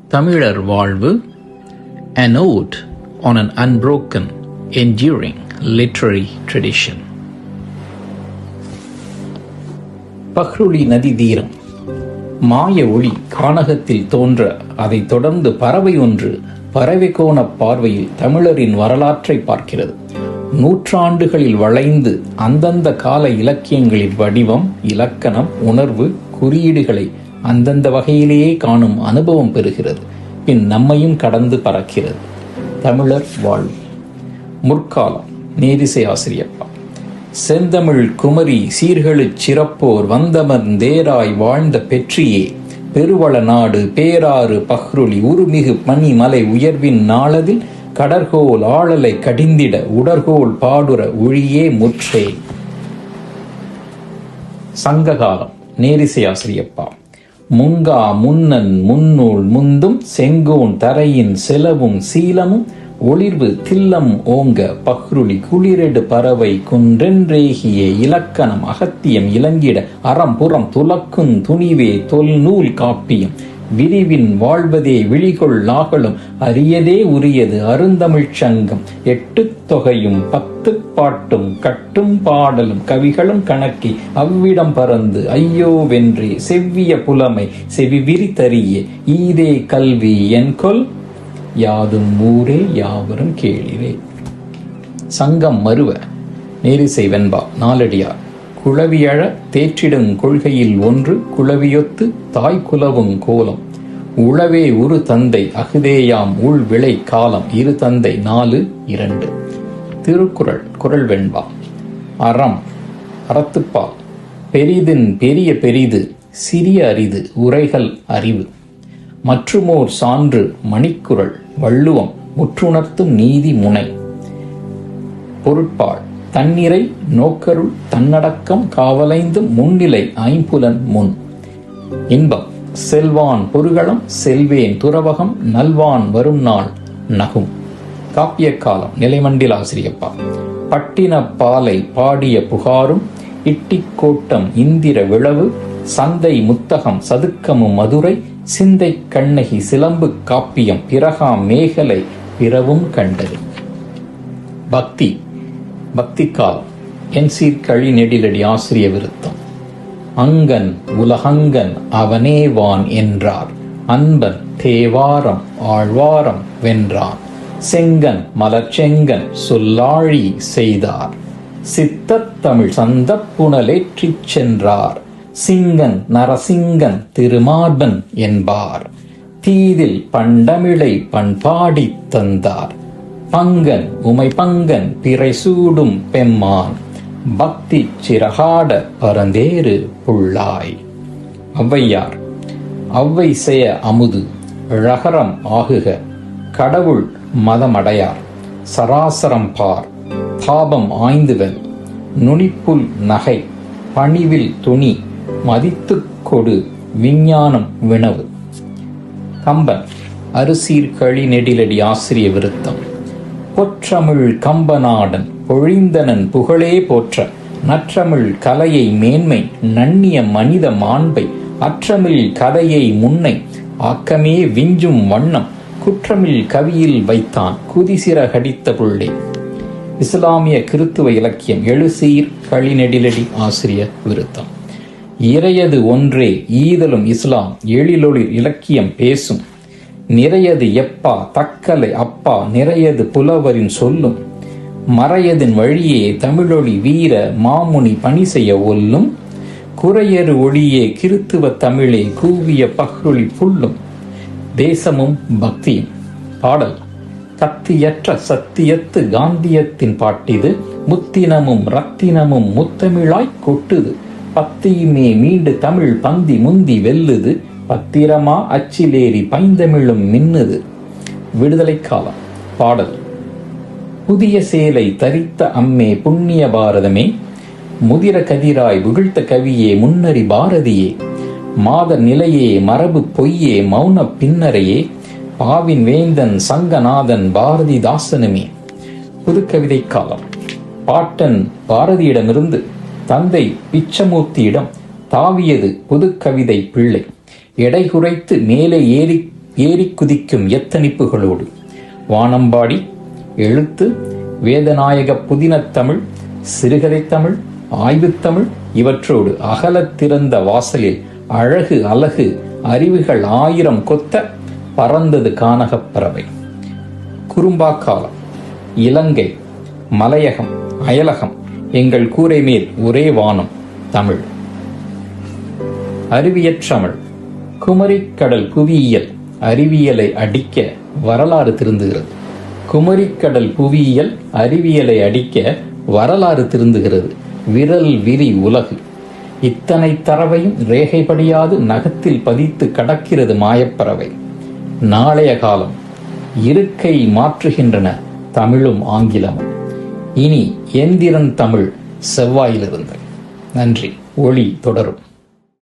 தமிழர் வாழ்வு, an ode on an unbroken, enduring literary tradition. பஹ்ருலி நதி தீரம். மாய ஒளி கானகத்தில் தோன்ற அதைத் தொடர்ந்து பறவை ஒன்று பறவை கோண பார்வையில் தமிழரின் வரலாற்றை பார்க்கிறது. நூற்றாண்டுகளில் வளைந்து அந்தந்த கால இலக்கியங்களின் வடிவம், இலக்கணம், உணர்வு, குறியீடுகளை அந்தந்த வகையிலேயே காணும் அனுபவம் பெறுகிறது. பின் நம்மையும் கடந்து பறக்கிறது. தமிழர் வாழ்வு. முற்காலம். நேரிசை ஆசிரியப்பா. செந்தமிழ் குமரி சீர்களுச் சிறப்போர் வந்தமர்ந்தேராய் வாழ்ந்த பெற்றியே, பெருவள நாடு பேராறு பஹ்ருலி உருமிகு பனி மலை உயர்வின் நாளதில் கடற்கோல் ஆழலை கடிந்திட உடற்கோல் பாடுற ஒழியே முற்றே. சங்ககாலம். நேரிசை ஆசிரியப்பா. முங்கா முன்னன் முன்னூல் முந்தும் செங்கோன் தரையின் செலவும் சீலமும் ஒளிர்வு தில்லம் ஓங்க பஹ்ருலி குளிரெடு பறவை குன்றென்றேகிய இலக்கணம் அகத்தியம் இலங்கிட அறம்புறம் துலக்குந் துணிவே தொல்நூல் காப்பியம் விரிவின் வாழ்வதே விழிகொள் நாகளும் அரியதே உரியது அருந்தமிழ்ச் சங்கம் எட்டுத் தொகையும் 10 பாட்டும் கட்டும் பாடலும் கவிகளும் கணக்கி அவ்விடம் பறந்து ஐயோ வென்றே செவ்விய புலமை செவிவிரி தறிய ஈதே கல்வி என்கொல் யாதும் ஊரே யாவரும் கேளிரே. சங்கம் மருவ. நேரிசை வெண்பா. நாலடியார். குளவியழ தேற்றிடுங் கொள்கையில் ஒன்று குளவியொத்து தாய் குலவுங் கோலம் உளவே உரு தந்தை அகுதேயாம் உள் விளை காலம் இரு தந்தை 4:2. திருக்குறள். குறள் வெண்பா. அறம். அறத்துப்பால். பெரிதின் பெரிய பெரிது சிறிய அரிது உரைகள் அறிவு. மற்றுமோர் சான்று மணிக்குறள் வள்ளுவம் முற்றுணர்த்தும் நீதி முனை. பொருட்பால். தன்னிறை நோக்கருள் தன்னடக்கம் காவலைந்தும் முன்னிலை ஐம்புலன் முன். இன்பம். செல்வான் பொருகளம் செல்வேன் துறவகம் நல்வான் வரும் நாள் நகும். காப்பிய காலம். நிலைமண்டில் ஆசிரியப்பா. பட்டின பாலை பாடிய புகாரும் இட்டிக்கோட்டம் இந்திர விழவு சந்தை முத்தகம் சதுக்கமும் மதுரை சிந்தை கண்ணகி சிலம்பு காப்பியம் பிறகாம் மேகலை பிறவும் கண்டது. பக்தி. பக்திக்கால். என் சீர்கழி நெடிலடி ஆசிரிய விருத்தம். அங்கன் உலகங்கன் அவனேவான் என்றார் அன்பன் தேவாரம் ஆழ்வாரம் வென்றான் செங்கன் மலர்ச்செங்கன் சொல்லாழி செய்தார் சித்தத் தமிழ் சந்தப் புனலேற்றிச் சென்றார் சிங்கன் நரசிங்கன் திருமார்பன் என்பார் தீதில் பண்டமிழை பண்பாடித் தந்தார் பங்கன் உமை பங்கன் பிறை சூடும் பெம்மான் பக்தி சிறகாட பரந்தேறு புள்ளாய். ஔவையார். ஔவை செய அமுது ழகரம் ஆகுக கடவுள் மதமடையார் சராசரம் பார் தாபம் ஆய்ந்துவல் நுனிப்புல் நகை பணிவில் துணி மதித்துக் கொடு விஞ்ஞானம் வினவு. கம்பன். அறுசீர்கழி நெடிலடி ஆசிரிய விருத்தம். பொற்றமிழ் கம்பநாடன் பொழிந்தனன் புகழே போற்ற நற்றமிழ் கலையை மேன்மை நன்னிய மனித மாண்பை அற்றமிழ் கதையை முன்னை ஆக்கமே விஞ்சும் வண்ணம் குற்றமிழ் கவியில் வைத்தான் குதிசிற கடித்த புள்ளே. இஸ்லாமிய கிறித்துவ இலக்கியம். எழுசீர் கழிநெடிலடி ஆசிரிய விருத்தம். இறையது ஒன்றே ஈதலும் இஸ்லாம் எழிலொளிர் இலக்கியம் பேசும் நிறையது எப்பா தக்கலை அப்பா நிறையது புலவரின் சொல்லும் மறையதின் வழியே தமிழொளி வீர மாமுனி பணி செய்ய ஒல்லும் குறையறு ஒளியே கிறித்துவ தமிழே கூவிய பஹ்ருலி புல்லும். தேசமும் பக்தியும். பாடல். கத்தியற்ற சத்தியத்து காந்தியத்தின் பாட்டிது முத்தினமும் ரத்தினமும் முத்தமிழாய் கொட்டுது பத்தியுமே மீண்டு தமிழ் பந்தி முந்தி வெல்லுது பத்திரமா அச்சிலேறி பைந்தமிழும் மின்னுது. விடுதலை காலம். பாடல். புதிய சேலை தரித்த அம்மே புண்ணிய பாரதமே முதிர கதிராய் புகழ்த்த கவியே முன்னறி பாரதியே மாத நிலையே மரபு பொய்யே மௌன பின்னரையே பாவின் வேந்தன் சங்கநாதன் பாரதிதாசனுமே. புதுக்கவிதை காலம். பாட்டன் பாரதியிடமிருந்து தந்தை பிச்சமூர்த்தியிடம் தாவியது புதுக்கவிதை பிள்ளை. எடை குறைத்து மேலே ஏறி ஏறி குதிக்கும் எத்தனிப்புகளோடு வானம்பாடி, எழுத்து, வேதநாயக புதினத்தமிழ், சிறுகதைத் தமிழ், ஆய்வுத்தமிழ் இவற்றோடு அகலத் திறந்த வாசலில் அழகு அழகு அறிவுகள் 1000 கொத்த பறந்தது கானகப் பறவை. குறும்பாக்காலம், இலங்கை, மலையகம், அயலகம், எங்கள் கூரை மேல் ஒரே வானம் தமிழ். அறிவியற்றமிழ், குமரிக்கடல் புவியியல் அறிவியலை அடிக்க வரலாறு திருந்துகிறது. குமரிக்கடல் புவியியல் அறிவியலை அடிக்க வரலாறு திருந்துகிறது. விரல் விரி உலகு. இத்தனை தரவையும் ரேகைப்படியாது நகத்தில் பதித்து கடக்கிறது மாயப்பறவை. நாளைய காலம், இருக்கை மாற்றுகின்றன தமிழும் ஆங்கிலமும். இனி எந்திரன் தமிழ் செவ்வாயிலிருந்து. நன்றி. ஒளி தொடரும்.